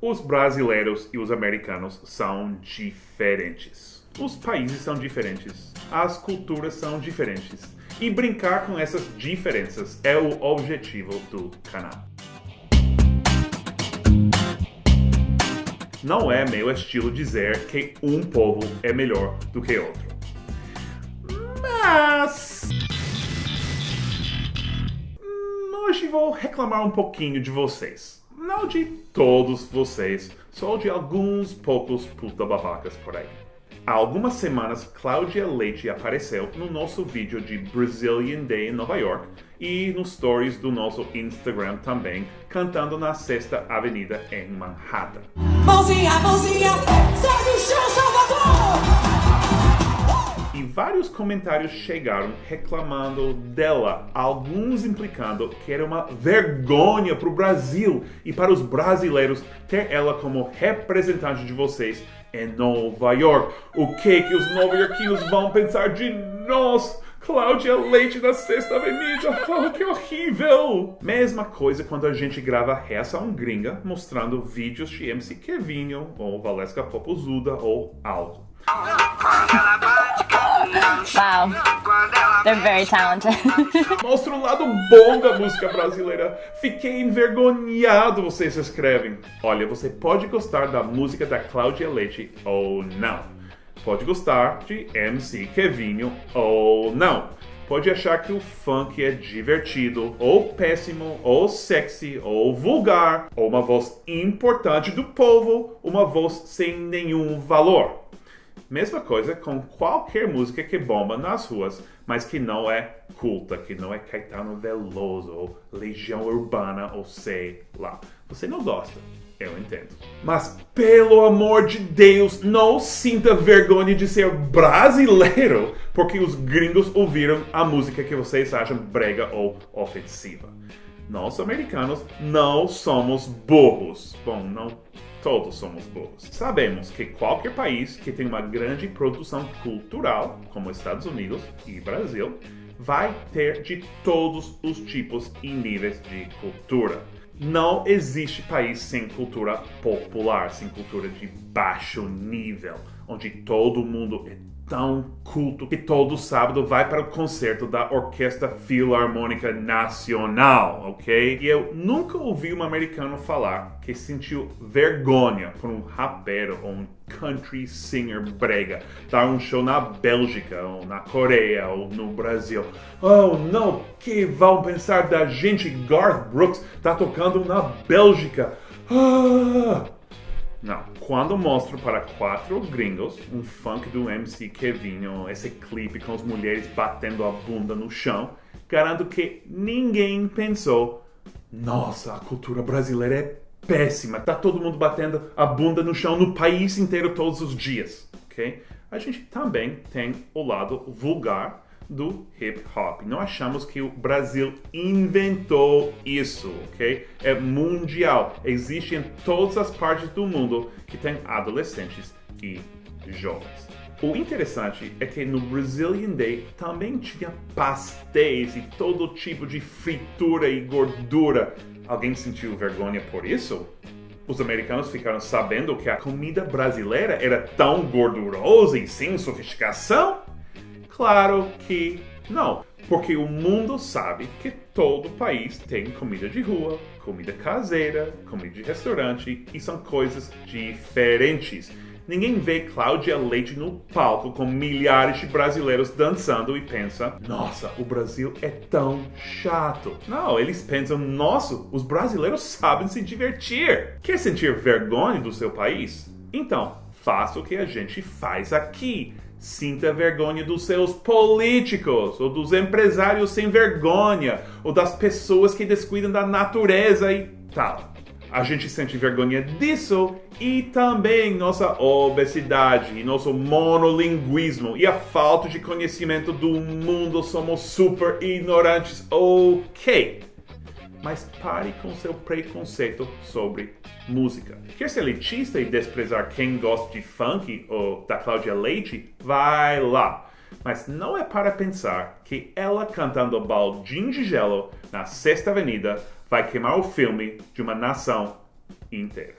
Os brasileiros e os americanos são diferentes. Os países são diferentes. As culturas são diferentes. E brincar com essas diferenças é o objetivo do canal. Não é meu estilo dizer que um povo é melhor do que outro. Mas hoje vou reclamar um pouquinho de vocês. Não de todos vocês, só de alguns poucos puta babacas por aí. Há algumas semanas, Cláudia Leite apareceu no nosso vídeo de Brazilian Day em Nova York e nos stories do nosso Instagram também, cantando na 6ª Avenida em Manhattan. Mãozinha, mãozinha, sai do chão, Salvador! E vários comentários chegaram reclamando dela, alguns implicando que era uma vergonha para o Brasil e para os brasileiros ter ela como representante de vocês em Nova York. O que os nova-iorquinos vão pensar de nós? Cláudia Leite na 6ª Avenida, oh, que horrível! Mesma coisa quando a gente grava reação gringa mostrando vídeos de MC Kevinho ou Valesca Popozuda ou algo. Wow, they're very talented. Mostra o lado bom da música brasileira. Fiquei envergonhado, vocês escrevem. Olha, você pode gostar da música da Cláudia Leite ou não. Pode gostar de MC Kevinho ou não. Pode achar que o funk é divertido, ou péssimo, ou sexy, ou vulgar, ou uma voz importante do povo, uma voz sem nenhum valor. Mesma coisa com qualquer música que bomba nas ruas, mas que não é culta, que não é Caetano Veloso, ou Legião Urbana, ou sei lá. Você não gosta, eu entendo. Mas, pelo amor de Deus, não sinta vergonha de ser brasileiro porque os gringos ouviram a música que vocês acham brega ou ofensiva. Nós, americanos, não somos burros. Bom, não todos somos burros. Sabemos que qualquer país que tem uma grande produção cultural, como Estados Unidos e Brasil, vai ter de todos os tipos e níveis de cultura. Não existe país sem cultura popular, sem cultura de baixo nível, onde todo mundo é tão culto que todo sábado vai para o concerto da Orquestra Filarmônica Nacional, ok? E eu nunca ouvi um americano falar que sentiu vergonha por um rapero ou um country singer brega dar um show na Bélgica, ou na Coreia, ou no Brasil. Oh, não, que vão pensar da gente? Garth Brooks tá tocando na Bélgica. Ah! Não, quando mostro para 4 gringos um funk do MC Kevinho, esse clipe com as mulheres batendo a bunda no chão, garanto que ninguém pensou: nossa, a cultura brasileira é péssima, tá todo mundo batendo a bunda no chão no país inteiro todos os dias, ok? A gente também tem o lado vulgar do hip hop. Não achamos que o Brasil inventou isso, ok? É mundial. Existe em todas as partes do mundo que tem adolescentes e jovens. O interessante é que no Brazilian Day também tinha pastéis e todo tipo de fritura e gordura. Alguém sentiu vergonha por isso? Os americanos ficaram sabendo que a comida brasileira era tão gordurosa e sem sofisticação? Claro que não, porque o mundo sabe que todo país tem comida de rua, comida caseira, comida de restaurante e são coisas diferentes. Ninguém vê Cláudia Leite no palco com milhares de brasileiros dançando e pensa: nossa, o Brasil é tão chato. Não, eles pensam: nossa, os brasileiros sabem se divertir. Quer sentir vergonha do seu país? Então, faça o que a gente faz aqui. Sinta vergonha dos seus políticos, ou dos empresários sem vergonha, ou das pessoas que descuidam da natureza e tal. A gente sente vergonha disso e também nossa obesidade e nosso monolinguismo e a falta de conhecimento do mundo. Somos super ignorantes, ok? Mas pare com seu preconceito sobre música. Quer ser elitista e desprezar quem gosta de funk ou da Cláudia Leite? Vai lá! Mas não é para pensar que ela cantando Baldinho de Gelo na 6ª Avenida vai queimar o filme de uma nação inteira.